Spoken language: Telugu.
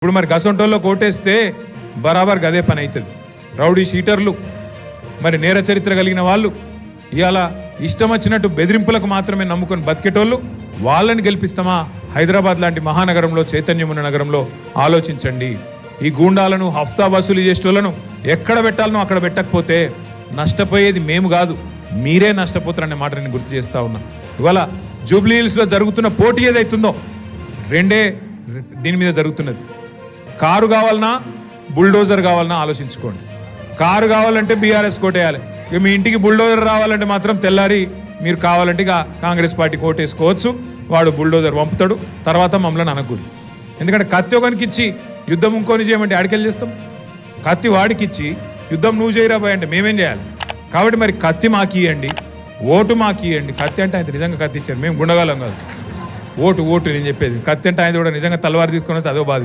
ఇప్పుడు మరి గసంటోల్లో కోటేస్తే బరాబర్ గదే పని అవుతుంది. రౌడీ షీటర్లు, మరి నేర చరిత్ర కలిగిన వాళ్ళు, ఇవాళ ఇష్టం వచ్చినట్టు బెదిరింపులకు మాత్రమే నమ్ముకొని బతికేటోళ్ళు, వాళ్ళని గెలిపిస్తామా? హైదరాబాద్ లాంటి మహానగరంలో, చైతన్యం ఉన్న నగరంలో ఆలోచించండి. ఈ గూండాలను, హఫ్తా వసూలు చేసేటోళ్ళను ఎక్కడ పెట్టాలనో అక్కడ పెట్టకపోతే నష్టపోయేది మేము కాదు, మీరే నష్టపోతారనే మాట నేను గుర్తు చేస్తా ఉన్నా. ఇవాళ జూబ్లీ హిల్స్లో జరుగుతున్న పోటీ ఏదైతుందో రెండే దీని మీద జరుగుతున్నది. కారు కావాలన్నా, బుల్డోజర్ కావాలన్నా ఆలోచించుకోండి. కారు కావాలంటే బీఆర్ఎస్ కోటేయాలి. ఇక మీ ఇంటికి బుల్డోజర్ రావాలంటే మాత్రం తెల్లారి మీరు కావాలంటే ఇక కాంగ్రెస్ పార్టీ కోటేసుకోవచ్చు. వాడు బుల్డోజర్ పంపుతాడు, తర్వాత మమ్మల్ని అనకూడదు. ఎందుకంటే కత్తి ఒకనికి ఇచ్చి యుద్ధం ఇంకోని చేయమంటే ఆడికెళ్ళి చేస్తాం. కత్తి వాడికి ఇచ్చి యుద్ధం నువ్వు చేయరాబాయ్ అంటే మేమేం చేయాలి? కాబట్టి మరి కత్తి మాకు ఇవ్వండి, ఓటు మాకు ఇవ్వండి. కత్తి అంటే ఆయన నిజంగా కత్తి ఇచ్చారు, మేము గుండగాలం కాదు. ఓటు నేను చెప్పేది. కత్తి అంటే ఆయన కూడా నిజంగా తలవారు తీసుకొని వస్తే అదో బాధ.